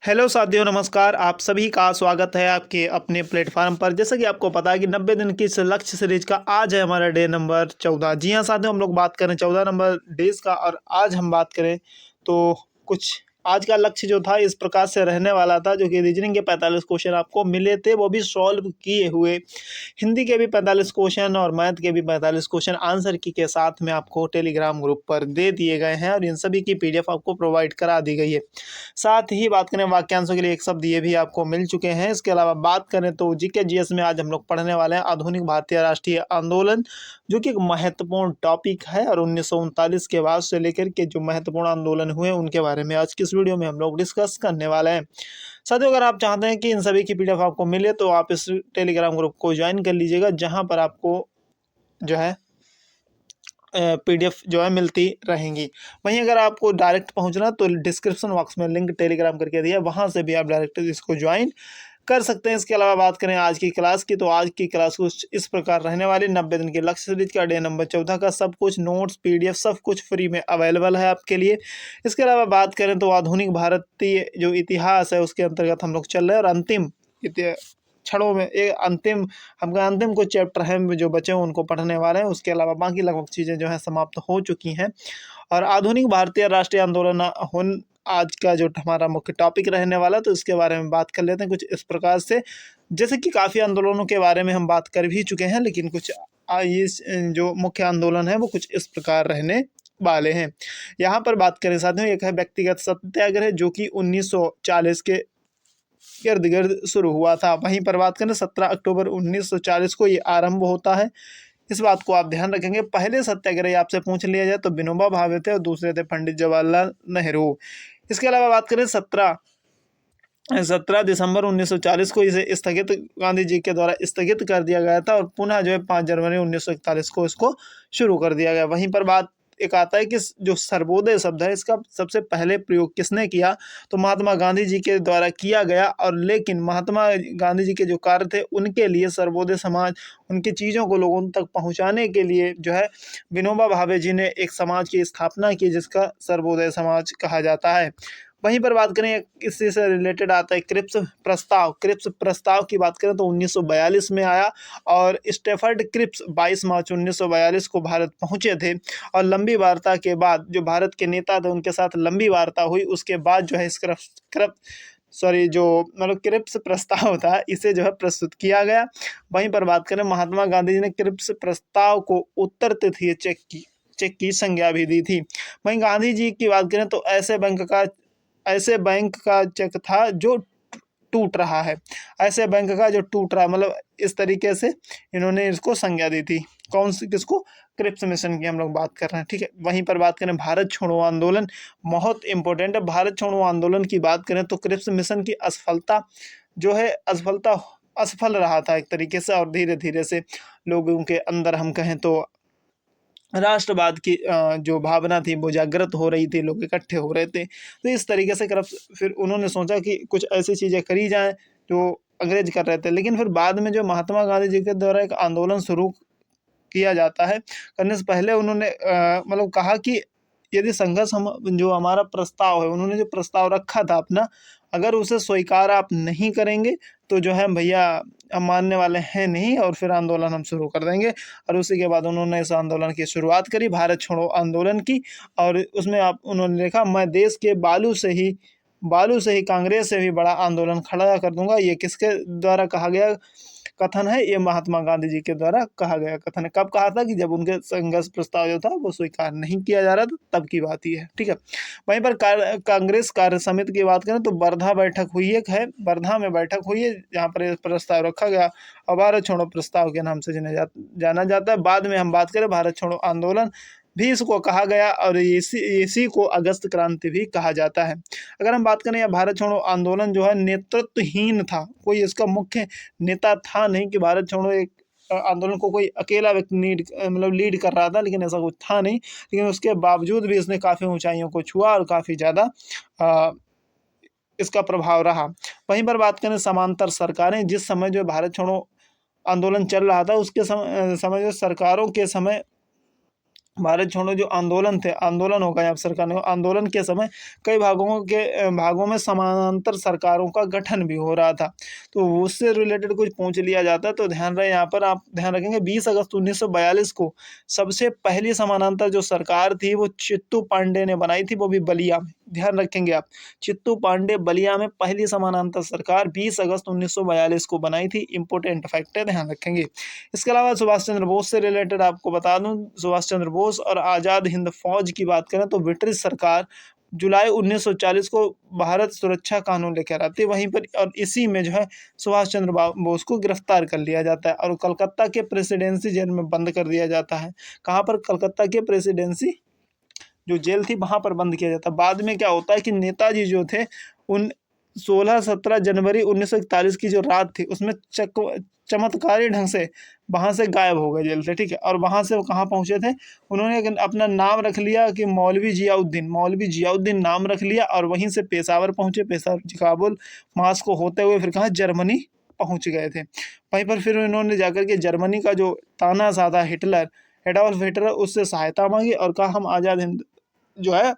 Hello साथियों, नमस्कार। आप सभी का स्वागत है आपके अपने प्लेटफॉर्म पर। जैसा कि आपको पता है कि 90 दिन की इस लक्ष्य सीरीज का आज है हमारा डे नंबर 14। जी हाँ साथियों, हम लोग बात करें 14 नंबर डेज का। और आज हम बात करें तो कुछ आज का लक्ष्य जो था इस प्रकार से रहने वाला था, जो कि रीजनिंग के 45 क्वेश्चन आपको मिले थे, वो भी सॉल्व किए हुए। हिंदी के भी 45 क्वेश्चन और मैथ के भी 45 क्वेश्चन आंसर की के साथ में आपको टेलीग्राम ग्रुप पर दे दिए गए हैं और इन सभी की पीडीएफ आपको प्रोवाइड करा दी गई है। साथ ही बात करें वाक्यांशों के लिए एक शब्द ये भी आपको मिल चुके हैं। इसके अलावा बात करें तो जीके जीएस में आज हम लोग पढ़ने वाले हैं आधुनिक भारतीय राष्ट्रीय आंदोलन, जो कि एक महत्वपूर्ण टॉपिक है और 1939 के बाद से लेकर के जो महत्वपूर्ण आंदोलन हुए उनके बारे में आज की इस वीडियो में हम लोग डिस्कस करने वाले हैं। साथियों, अगर आप चाहते हैं कि इन सभी की पीडीएफ आपको मिले तो आप इस टेलीग्राम ग्रुप को ज्वाइन कर लीजिएगा, जहां पर आपको जो है पीडीएफ जो है मिलती रहेंगी। वहीं अगर आपको डायरेक्ट पहुंचना तो डिस्क्रिप्शन बॉक्स में लिंक टेलीग्राम करके दिया है, वहां से भी आप डायरेक्ट इसको ज्वाइन कर सकते हैं। इसके अलावा बात करें आज की क्लास की, तो आज की क्लास कुछ इस प्रकार रहने वाली। 90 दिन के लक्ष्य सीरीज का डे नंबर 14 का सब कुछ नोट्स पीडीएफ सब कुछ फ्री में अवेलेबल है आपके लिए। इसके अलावा बात करें तो आधुनिक भारतीय जो इतिहास है उसके अंतर्गत हम लोग चल रहे हैं और अंतिम क्षणों में एक अंतिम कुछ चैप्टर हैं जो बचे हैं उनको पढ़ने वाले हैं। उसके अलावा बाकी लगभग चीज़ें जो हैं समाप्त हो चुकी हैं। और आधुनिक भारतीय राष्ट्रीय आंदोलन आज का जो हमारा मुख्य टॉपिक रहने वाला, तो इसके बारे में बात कर लेते हैं कुछ इस प्रकार से। जैसे कि काफ़ी आंदोलनों के बारे में हम बात कर भी चुके हैं, लेकिन कुछ ये जो मुख्य आंदोलन है वो कुछ इस प्रकार रहने वाले हैं। यहाँ पर बात करें साथियों, एक है व्यक्तिगत सत्याग्रह, जो कि 1940 के इर्द गिर्द शुरू हुआ था। वहीं पर बात करें 17 अक्टूबर 1940 को ये आरंभ होता है। इस बात को आप ध्यान रखेंगे। पहले सत्याग्रही आपसे पूछ लिया जाए तो विनोबा भावे थे और दूसरे थे पंडित जवाहरलाल नेहरू। इसके अलावा बात करें 17 दिसंबर 1940 को इसे स्थगित गांधी जी के द्वारा स्थगित कर दिया गया था और पुनः जो है 5 जनवरी 1941 को इसको शुरू कर दिया गया। वहीं पर बात एक आता है कि जो सर्वोदय शब्द है इसका सबसे पहले प्रयोग किसने किया, तो महात्मा गांधी जी के द्वारा किया गया। और लेकिन महात्मा गांधी जी के जो कार्य थे उनके लिए सर्वोदय समाज, उनकी चीज़ों को लोगों तक पहुंचाने के लिए जो है विनोबा भावे जी ने एक समाज की स्थापना की, जिसका सर्वोदय समाज कहा जाता है। वहीं पर बात करें इससे से रिलेटेड आता है क्रिप्स प्रस्ताव। क्रिप्स प्रस्ताव की बात करें तो 1942 में आया और स्टेफर्ड क्रिप्स 22 मार्च 1942 को भारत पहुंचे थे। और लंबी वार्ता के बाद जो भारत के नेता थे उनके साथ लंबी वार्ता हुई, उसके बाद जो है इस क्रिप्स प्रस्ताव था इसे जो है प्रस्तुत किया गया। वहीं पर बात करें महात्मा गांधी जी ने क्रिप्स प्रस्ताव को उत्तर तृतीय चेक की संज्ञा भी दी थी। वहीं गांधी जी की बात करें तो ऐसे बैंक का चेक था जो टूट रहा है। ऐसे बैंक का जो टूट रहा, मतलब इस तरीके से इन्होंने इसको संज्ञा दी थी। कौन सी, किसको? क्रिप्स मिशन की हम लोग बात कर रहे हैं, ठीक है। वहीं पर बात करें भारत छोड़ो आंदोलन, बहुत इंपॉर्टेंट है। भारत छोड़ो आंदोलन की बात करें तो क्रिप्स मिशन की असफल रहा था एक तरीके से, और धीरे धीरे से लोगों के अंदर हम कहें तो राष्ट्रवाद की जो भावना थी वो जागृत हो रही थी, लोग इकट्ठे हो रहे थे। तो इस तरीके से फिर उन्होंने सोचा कि कुछ ऐसी चीज़ें करी जाएं जो अंग्रेज कर रहे थे। लेकिन फिर बाद में जो महात्मा गांधी जी के द्वारा एक आंदोलन शुरू किया जाता है, करने से पहले उन्होंने मतलब कहा कि यदि संघर्ष हम जो हमारा प्रस्ताव है, उन्होंने जो प्रस्ताव रखा था अपना, अगर उसे स्वीकार आप नहीं करेंगे तो जो है भैया हम मानने वाले हैं नहीं, और फिर आंदोलन हम शुरू कर देंगे। और उसी के बाद उन्होंने इस आंदोलन की शुरुआत करी, भारत छोड़ो आंदोलन की। और उसमें उन्होंने लिखा, मैं देश के बालू से ही कांग्रेस से भी बड़ा आंदोलन खड़ा कर दूंगा। ये किसके द्वारा कहा गया कथन है? ये महात्मा गांधी जी के द्वारा कहा गया कथन है। कब कहा था? कि जब उनके संघर्ष प्रस्ताव जो था वो स्वीकार नहीं किया जा रहा था, तब की बात ही है, ठीक है। वहीं पर कांग्रेस कार्य समिति की बात करें तो वर्धा बैठक हुई वर्धा में बैठक हुई है, जहाँ पर यह प्रस्ताव रखा गया और भारत छोड़ो प्रस्ताव के नाम से जाना जाता है। बाद में हम बात करें भारत छोड़ो आंदोलन भी इसको कहा गया, और इसी को अगस्त क्रांति भी कहा जाता है। अगर हम बात करें या भारत छोड़ो आंदोलन जो है नेतृत्वहीन था, कोई इसका मुख्य नेता था नहीं कि भारत छोड़ो एक आंदोलन को कोई अकेला व्यक्ति लीड कर रहा था, लेकिन ऐसा कुछ था नहीं। लेकिन उसके बावजूद भी इसने काफ़ी ऊंचाइयों को छुआ और काफ़ी ज़्यादा इसका प्रभाव रहा। वहीं पर बात करें समांतर सरकारें, जिस समय जो भारत छोड़ो आंदोलन चल रहा था उसके समय जो सरकारों के समय भारत छोड़ो जो आंदोलन थे, आंदोलन होगा यहाँ सरकार ने, आंदोलन के समय कई भागों में समानांतर सरकारों का गठन भी हो रहा था। तो उससे रिलेटेड कुछ पूछ लिया जाता है तो ध्यान रहे, यहाँ पर आप ध्यान रखेंगे 20 अगस्त 1942 को सबसे पहली समानांतर जो सरकार थी वो चित्तू पांडे ने बनाई थी, वो भी बलिया में। ध्यान रखेंगे आप, चित्तू पांडे बलिया में पहली समानांतर सरकार 20 अगस्त 1942 को बनाई थी। इंपोर्टेंट फैक्ट है, ध्यान रखेंगे। इसके अलावा सुभाष चंद्र बोस से रिलेटेड आपको बता दूं, सुभाष चंद्र बोस और आज़ाद हिंद फौज की बात करें तो ब्रिटिश सरकार जुलाई 1940 को भारत सुरक्षा कानून लेकर आती है वहीं पर, और इसी में जो है सुभाष चंद्र बोस को गिरफ्तार कर लिया जाता है और कलकत्ता के प्रेसिडेंसी जेल में बंद कर दिया जाता है। कहाँ पर? कलकत्ता के प्रेसिडेंसी जो जेल थी वहां पर बंद किया जाता। बाद में क्या होता है कि नेताजी जो थे उन 16-17 जनवरी 1941 की जो रात थी उसमें चमत्कारी ढंग से वहां से गायब हो गए जेल से, ठीक है। और वहां से वो कहाँ पहुंचे थे? उन्होंने अपना नाम रख लिया कि मौलवी जियाउद्दीन नाम रख लिया और वहीं से पेशावर पहुंचे, पेशावर काबुल, मास्को होते हुए फिर कहाँ? जर्मनी पहुंच गए थे। वहीं पर फिर उन्होंने जाकर के जर्मनी का जो तानाशाह हिटलर, एडोल्फ हिटलर, उससे सहायता मांगी और कहा हम आज़ाद हिंद जो है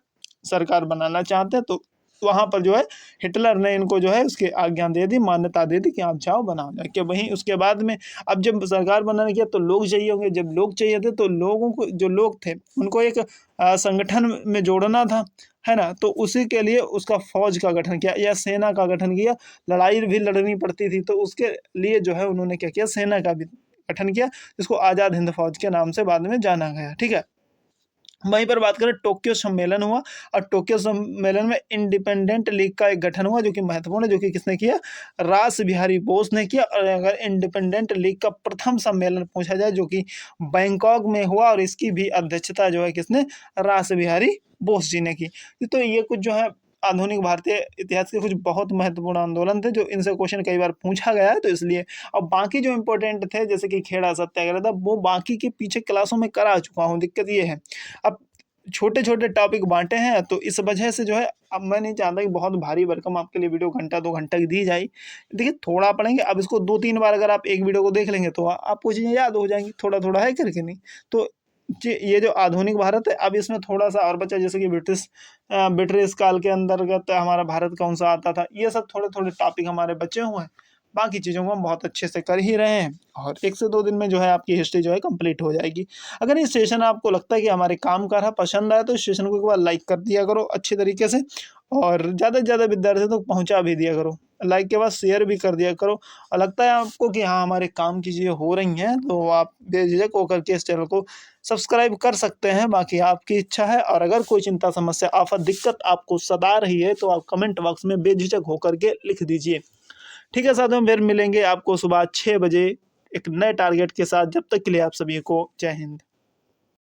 सरकार बनाना चाहते हैं। तो वहाँ पर जो है हिटलर ने इनको जो है उसकी आज्ञा दे दी, मान्यता दे दी कि आप जाओ बनाओ जाके। वहीं उसके बाद में अब जब सरकार बनाने किया तो लोग चाहिए होंगे, जब लोग चाहिए थे तो लोगों को, जो लोग थे उनको एक संगठन में जोड़ना था, है ना। तो उसी के लिए उसका फौज का गठन किया या सेना का गठन किया। लड़ाई भी लड़नी पड़ती थी तो उसके लिए जो है उन्होंने क्या किया? सेना का भी गठन किया, जिसको आज़ाद हिंद फौज के नाम से बाद में जाना गया, ठीक है। वहीं पर बात करें, टोक्यो सम्मेलन हुआ और टोक्यो सम्मेलन में इंडिपेंडेंट लीग का एक गठन हुआ जो कि महत्वपूर्ण है, जो कि किसने किया? रास बिहारी बोस ने किया। और अगर इंडिपेंडेंट लीग का प्रथम सम्मेलन पूछा जाए जो कि बैंकॉक में हुआ और इसकी भी अध्यक्षता जो है किसने? रास बिहारी बोस जी ने की। तो ये कुछ जो है आधुनिक भारतीय इतिहास के कुछ बहुत महत्वपूर्ण आंदोलन थे जो इनसे क्वेश्चन कई बार पूछा गया है, तो इसलिए। अब बाकी जो इंपॉर्टेंट थे जैसे कि खेड़ा सत्याग्रह था, वो बाकी के पीछे क्लासों में करा चुका हूँ। दिक्कत ये है अब छोटे छोटे टॉपिक बांटे हैं तो इस वजह से जो है अब मैं नहीं चाहता कि बहुत भारी भरकम आपके लिए वीडियो घंटा 2 घंटा की दी जाए। देखिए थोड़ा पढ़ेंगे, अब इसको 2-3 बार अगर आप एक वीडियो को देख लेंगे तो आपको चीज़ें याद हो जाएंगी, थोड़ा थोड़ा है करके नहीं। तो ये जो आधुनिक भारत है अब इसमें थोड़ा सा और बचा, जैसे कि ब्रिटिश काल के अंतर्गत हमारा भारत कौन सा आता था, ये सब थोड़े थोड़े टॉपिक हमारे बचे हुए हैं। बाकी चीज़ों को हम बहुत अच्छे से कर ही रहे हैं और 1 से 2 दिन में जो है आपकी हिस्ट्री जो है कंप्लीट हो जाएगी। अगर ये सेशन आपको लगता है कि हमारे काम का रहा, पसंद आया, तो इस सेशन को एक बार लाइक कर दिया करो अच्छे तरीके से और ज़्यादा से ज़्यादा विद्यार्थियों तक पहुँचा भी दिया करो। लाइक के बाद शेयर भी कर दिया करो और लगता है आपको कि हाँ हमारे काम की चीज़ें हो रही हैं तो आप बेझिझक होकर के इस चैनल को सब्सक्राइब कर सकते हैं। बाकी आपकी इच्छा है और अगर कोई चिंता, समस्या, आफत, दिक्कत आपको सता रही है तो आप कमेंट बॉक्स में बेझिझक होकर के लिख दीजिए। ठीक है साथियों, फिर मिलेंगे आपको सुबह 6 बजे एक नए टारगेट के साथ। जब तक के लिए आप सभी को जय हिंद।